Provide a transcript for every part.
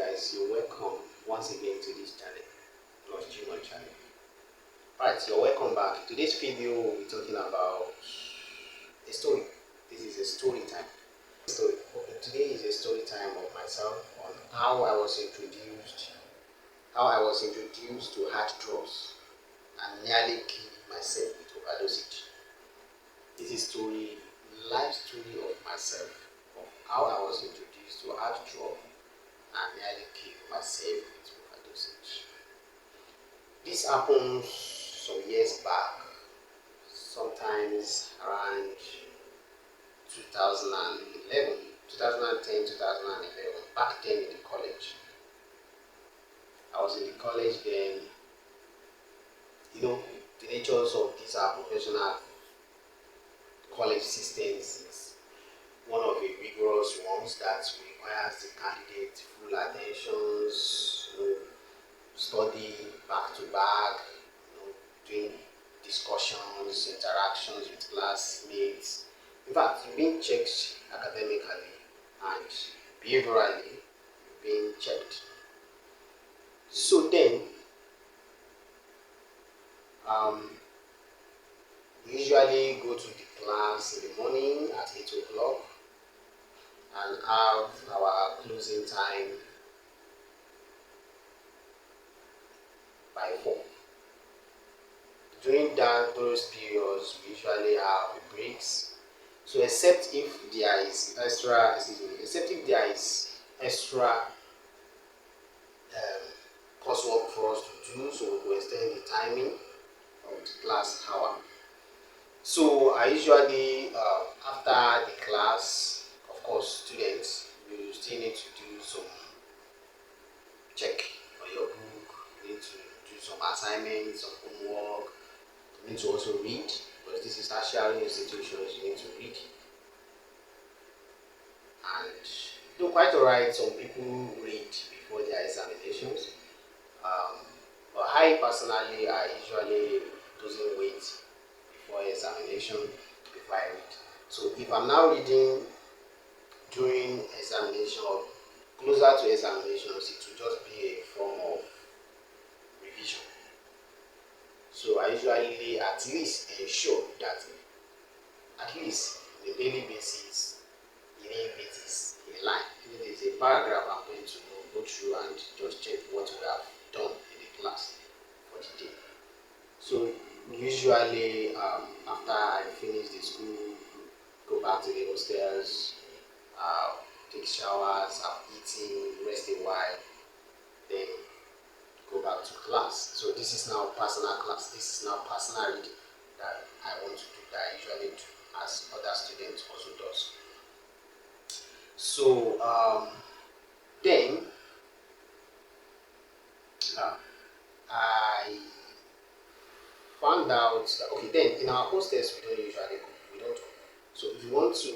guys, you're welcome once again to this channel, Plus Junior channel. Alright, you're welcome back. Today's video we'll be talking about a story. This is a story time. Today is a story time of myself on how I was introduced to hard drugs and nearly killed myself with overdosage. This is life story of myself, of how I was introduced to hard drug and nearly killed myself with overdosage. This happened some years back, sometimes around 2010, 2011, back then in the college. I was in the college then. You know, the natures of these are professional college systems is one of the rigorous ones that requires the candidate full attentions, study back to back, doing discussions, interactions with classmates. In fact, you're being checked academically and behaviorally, being checked. So then, we usually go to the class in the morning at 8 o'clock and have our closing time by 4. During those periods, we usually have breaks. So except if there is extra coursework for us to do, so we will extend the timing of the class hour. So I usually, after the class, of course, students, you still need to do some check on your book, you need to do some assignments, some homework, you need to also read, because this is tertiary institutions, you need to read. And though quite alright, some people read before their examinations, but I personally, I usually doesn't wait before examination before I read. So if I'm now reading during examination or closer to examinations, it will just be a form of revision. So I usually at least ensure that at least on a daily basis, even if it is a line, if it is a paragraph, I'm going to go through and just check what we have done in the class for the day. So usually after I finish the school, go back to the hostels, take showers, have eaten, rest a while, then go back to class. So this is now personal class. This is now personal reading that I want to do, that I usually do as other students also does. So then I found out that, okay, then in our hostels we don't usually cook, we don't cook. So if you want to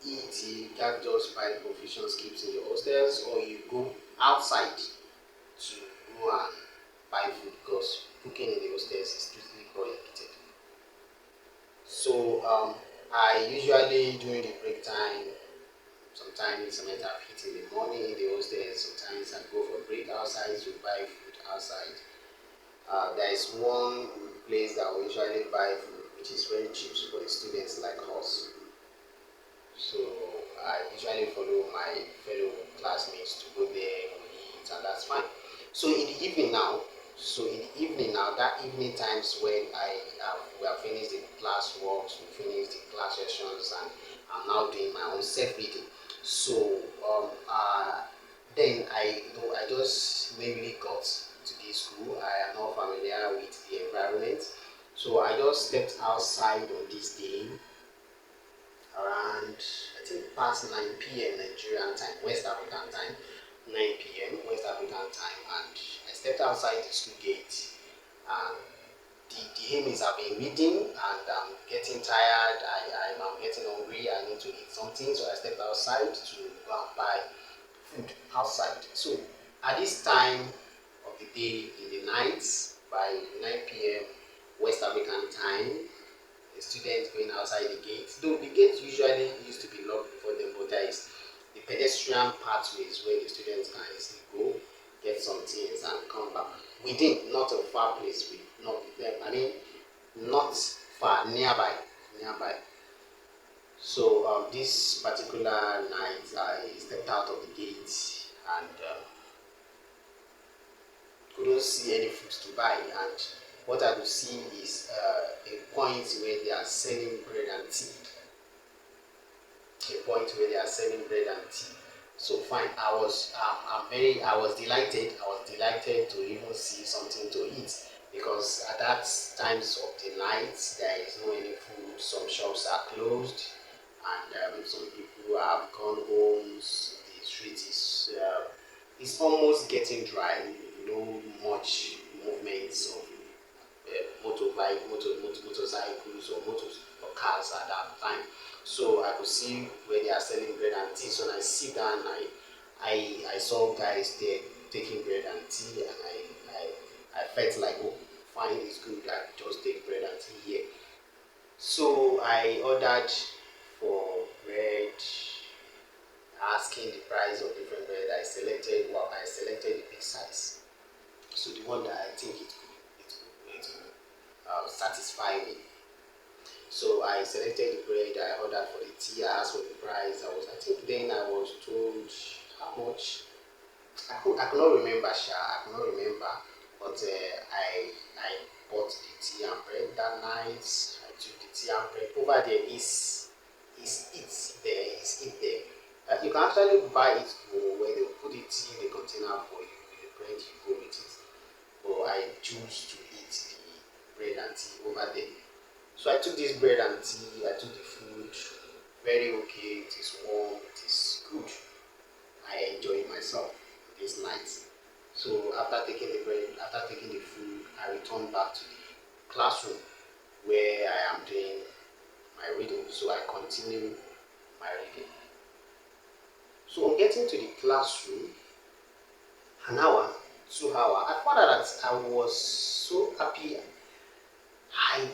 eat, you can't just buy the provision skips in your hostels, or you go outside to go and buy food, because cooking in the hostels is strictly prohibited. So I usually during the break time, sometimes I might have eaten in the morning in the hostels, sometimes I go for break outside to buy food outside. There is one place that we usually buy food which is very cheap for the students like us. So I usually follow my fellow classmates to go there, we eat, and that's fine. So in the evening now, that evening times when we have finished the class works, we finished the class sessions, and I'm now doing my own self-reading. So then I just maybe got to this school. I am not familiar with the environment, so I just stepped outside on this day around, I think, past 9 p.m. Nigerian time, West African time, 9 p.m. West African time, and I stepped outside the school gate. The aim is I've been reading and I'm getting tired, I'm getting hungry, I need to eat something, so I stepped outside to go and buy food outside. So at this time of the day, in the night, by 9 p.m. West African time, the students going outside the gate. Though the gate usually used to be locked before them, but there is the pedestrian pathways where the students can easily go, get some things and come back. Within, not a far place, with not I mean not far, nearby. So this particular night, I stepped out of the gate and couldn't see any fruits to buy. And what I could see is a point where they are selling bread and tea. A point where they are selling bread and tea. So fine, I was delighted. I was delighted to even see something to eat because at that times of the night there is no any food. Some shops are closed, and some people have gone homes. The street is it's almost getting dry. No much movements of motorcycles or cars at that time. So I could see where they are selling bread and tea. So when I sit down, I saw guys there taking bread and tea, and I felt like, oh, fine, it's good. I just take bread and tea here. So I ordered for bread, asking the price of different bread. I selected the big size. So the one that I think it could satisfy me. So I selected the bread, I ordered for the tea, I asked for the price. I think then I was told how much. I could not remember, I could not remember. But I bought the tea and bread that night. I took the tea and bread. Over there is it there. You can actually buy it where they put the tea in the container for you with the bread you go with it. But I choose to eat the bread and tea over there. So I took this bread and tea, I took the food, very okay, it is warm, it is good. I enjoyed myself this night. So after taking the bread, after taking the food, I returned back to the classroom where I am doing my reading. So I continue my reading. So on getting to the classroom, an hour, 2 hours, I found out that I was so happy. I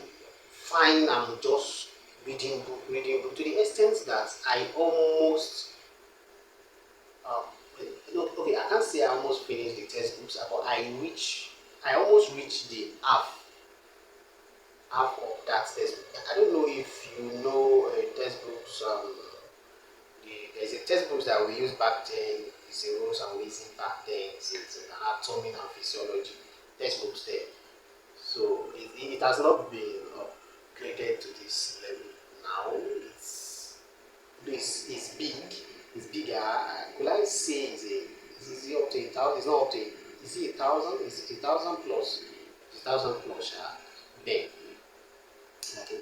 find I'm just reading book to the extent that I almost okay, I can't say I almost finished the textbooks, but I almost reached the half of that textbook. I don't know if you know textbooks. There's a textbooks that we used back then. It's a Rose and Weasley back then. It's an anatomy and physiology textbooks there. So it has not been upgraded to this level now. It's big. It's bigger. Could I say is it up to 1,000? It's not up to. Is it 1,000? Is it 1,000 plus? It's 1,000 plus. Then okay,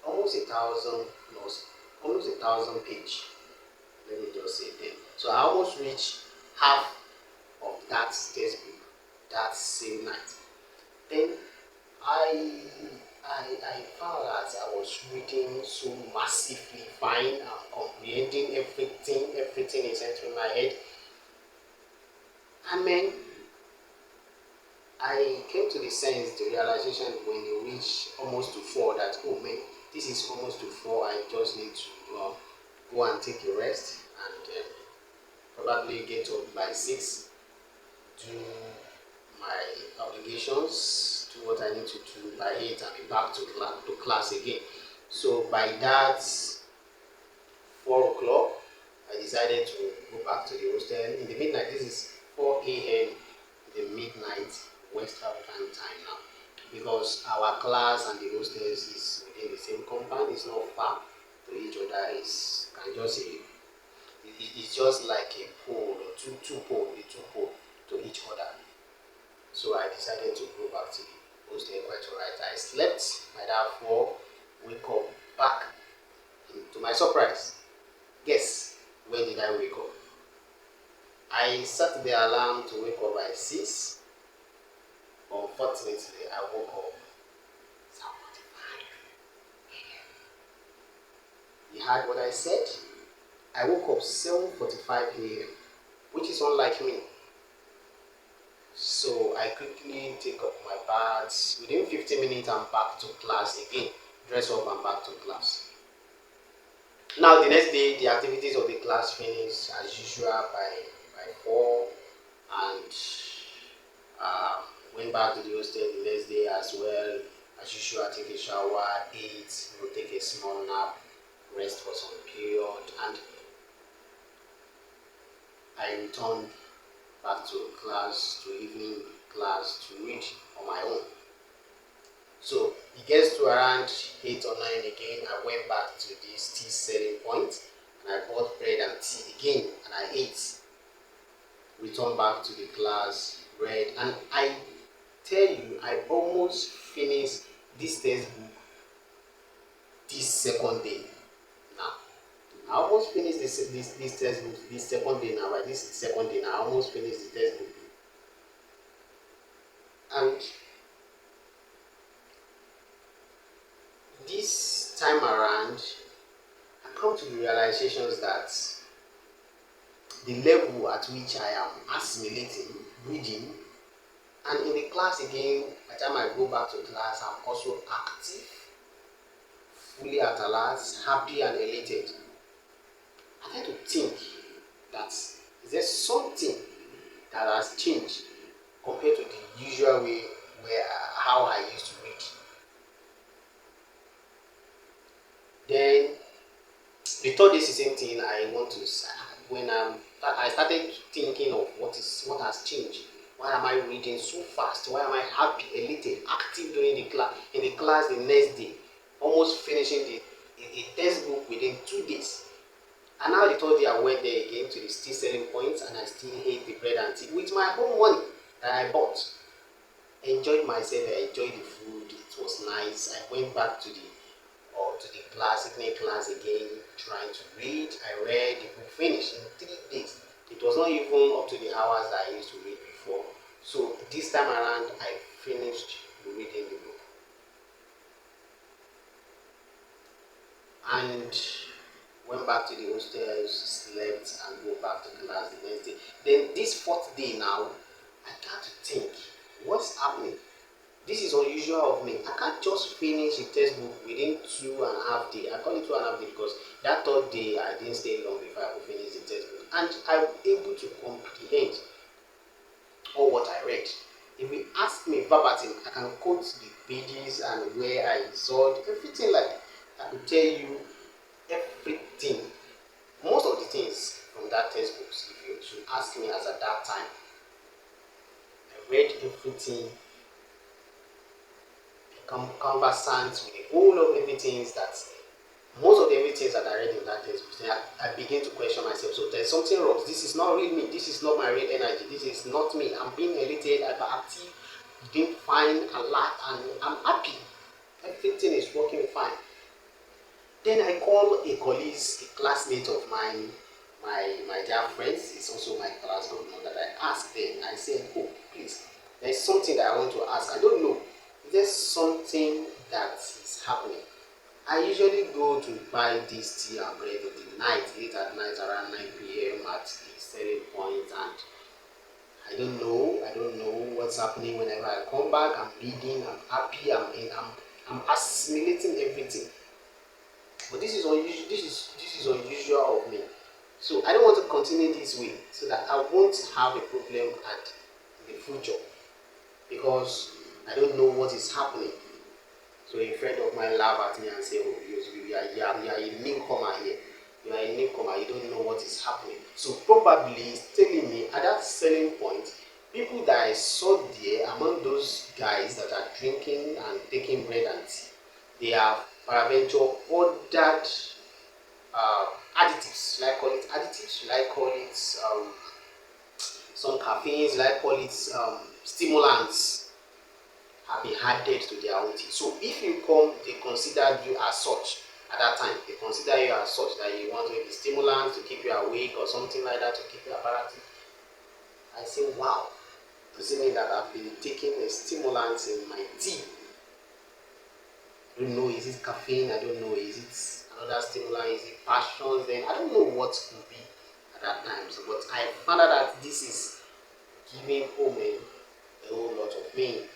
almost 1,000 plus, almost 1,000 page. Let me just say then. So I almost reached half of that textbook that same night. Then I found that I was reading so massively fine. I'm comprehending everything is entering my head. And then I came to the sense, the realization when you reach almost to 4 that, oh man, this is almost to 4. I just need to go and take a rest and probably get up by 6, do my obligations, do what I need to do by 8 and be back to class again. So by that 4 o'clock, I decided to go back to the hostel in the midnight. This is 4 a.m. in the midnight West African time now, because our class and the hostels is within the same compound. It's not far to each other. It's just like a pole or two pole to each other. So I decided to go back to the hostel quite alright. I slept by that 4, wake up back. To my surprise, guess when did I wake up? I set the alarm to wake up by 6. Unfortunately, I woke up 7:45 a.m. You heard what I said? I woke up 7:45 a.m., which is unlike me. So I quickly take up my bath. Within 15 minutes, I'm back to class again. Dress up and back to class. Now the next day, the activities of the class finished as usual by 4, and um, went back to the hostel the next day as well. As usual, take a shower, eat, take a small nap, rest for some period, and I returned back to class, to evening class, to read on my own. So it gets to around 8 or 9 again. I went back to this tea selling point and I bought bread and tea again and I ate. Returned back to the class, read, and I tell you, I almost finished this textbook this second day. Now, I almost finished this textbook this second day now. By this second day now, I almost finished the textbook. And this time around, I come to the realizations that the level at which I am assimilating reading, and in the class again, by the time I go back to class, I'm also active, fully at alert, happy and elated. I tend to think that is there something that has changed compared to the usual way where how I used to read. Then the third day, the same thing. I want to when I started thinking of what has changed. Why am I reading so fast? Why am I happy, elated, active during the class? In the class the next day, almost finishing the textbook within 2 days. And now the third day I went there again to the still selling points and I still ate the bread and tea with my own money that I bought. I enjoyed myself, I enjoyed the food, it was nice. I went back to the class, evening class again, trying to read. I read the book finished in 3 days. It was not even up to the hours that I used to read before. So this time around I finished reading the book. And went back to the hostel, slept, and go back to class the next day. Then this fourth day now, I got to think, what's happening? This is unusual of me. I can't just finish a textbook within 2.5 days. I call it 2.5 days because that third day I didn't stay long before I could finish the textbook. And I'm able to comprehend all what I read. If you ask me verbatim, I can quote the pages and where I saw everything. Like I could tell you everything, most of the things from that textbook. If you should ask me as at that time, I read everything, become conversant with the whole of everything that most of the everything that I read in that textbook. Then I begin to question myself. So there's something wrong. This is not real me. This is not my real energy. This is not me. I'm being elated. I'm active, doing fine, alert, and I'm happy. Everything is working fine. Then I call a colleague, a classmate of mine, my dear friends, it's also my class governor, that I asked them. I said, oh, please, there's something that I want to ask. I don't know. There's something that is happening. I usually go to buy this tea and bread in the night, late at night, around 9 p.m. at the selling point, and I don't know what's happening. Whenever I come back, I'm reading, I'm happy, I'm assimilating everything. But this is unusual. This is unusual of me. So I don't want to continue this way, so that I won't have a problem at the future because I don't know what is happening. So a friend of mine laughed at me and said, "Oh, you are a newcomer here. You are a newcomer. You don't know what is happening." So probably it's telling me at that selling point, people that I saw there among those guys that are drinking and taking bread and tea, they have peradventure ordered additives. Should I call it additives? Should I call it some caffeine? Should I call it stimulants? Have been added to their own tea. So if you come, they consider you as such. At that time, they consider you as such that you want maybe stimulants to keep you awake or something like that to keep you apparative. I say, wow, does it mean that I've been taking a stimulant in my tea? I don't know, is it caffeine? I don't know, is it another stimulant? Is it passions? Then I don't know what could be at that time. So, but I found out that this is giving home a whole lot of pain.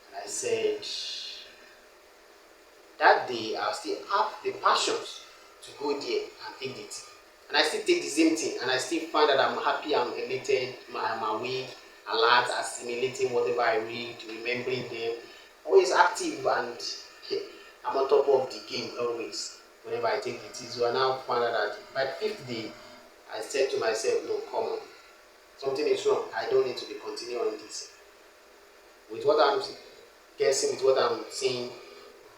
And I said, that day I still have the passions to go there and take it. And I still take the same thing, and I still find that I'm happy, I'm elated, I'm awake, alert, assimilating whatever I read, remembering them, always active, and I'm on top of the game always. Whenever I take it, so I now find out that by the fifth day, I said to myself, no, come on, something is wrong. I don't need to be continuing on this. With what I'm guessing, with what I'm saying,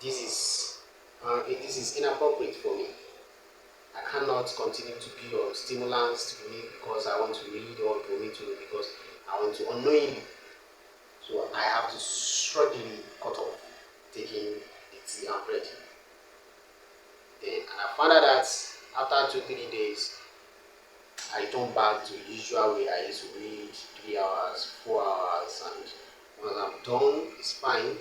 this is inappropriate for me. I cannot continue to be on stimulants to me because I want to read, or for me to because I want to unknowingly. So I have to struggling cut off taking the tea and bread. Then and I found out that after 2 3 days, I return back to the usual way I used to read 3 hours, 4 hours, and when I'm done, it's fine.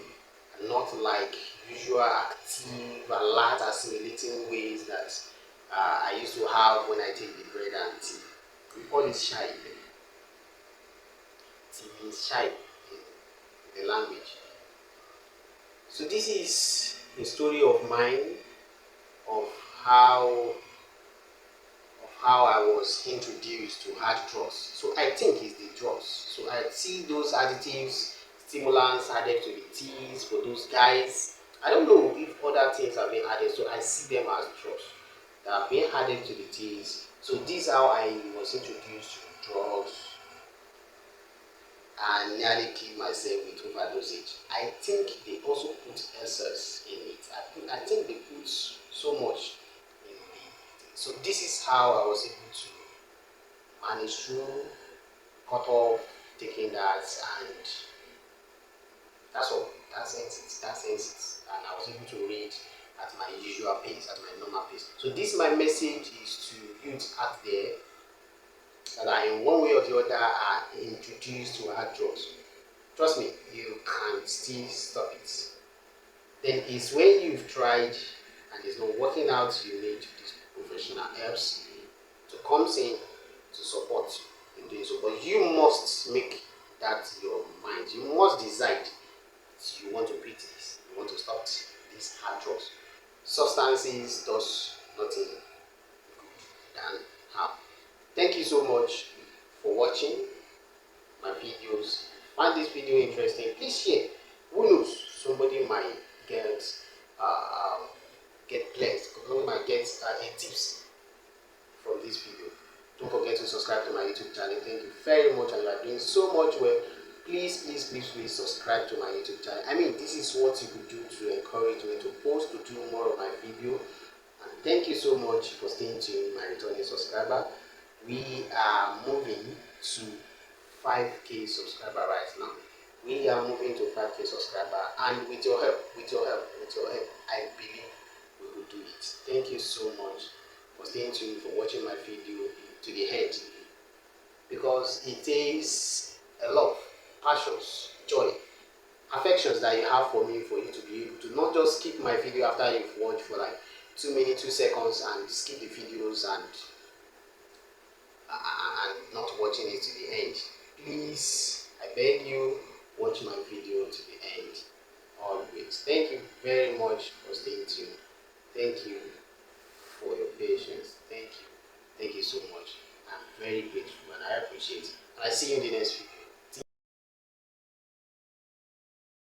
And not like usual active, alert, assimilating ways that I used to have when I take the bread and tea. We call it shy. Tea means shy in the language. So this is a story of mine of how I was introduced to hard drugs. So I think it's the drugs. So I see those additives, stimulants added to the teas for those guys. I don't know if other things have been added, so I see them as drugs that have been added to the teas. So this is how I was introduced to drugs and nearly killed myself with overdosage. I think they also put essence in it. I think they put so much in it. So this is how I was able to manage through, cut off, taking that, and that's all. That's it. That's it. And I was able to read at my usual pace, at my normal pace. So this my message is to youth out there that are in one way or the other are introduced to hard drugs. Trust me, you can still stop it. Then it's when you've tried and it's not working out, you need these professional helps to come in to support you in doing so. But you must make that your mind. You must decide that you want to quit this. You want to stop these hard drugs. Substances does nothing than harm. Thank you so much for watching my videos. Find this video interesting, please share. Who knows, somebody might uh, get blessed, somebody might get tips from this video. Don't forget to subscribe to my YouTube channel. Thank you very much, and you are doing so much well. Please subscribe to my YouTube channel. I mean, this is what you could do to encourage me to post, to do more of my video. And thank you so much for staying tuned, my returning subscriber. We are moving to 5K subscriber right now. We are moving to 5K subscriber, and with your help, I believe we will do it. Thank you so much for staying tuned, for watching my video to the end, because it takes a love, passions, joy, affections that you have for me, for you to be able to not just skip my video after you've watched for like 2 minutes, 2 seconds, and skip the videos and not watching it to the end. Please, I beg you, watch my video to the end always. Thank you very much for staying tuned. Thank you for your patience. Thank you so much. I'm very grateful and I appreciate it. And I see you in the next video.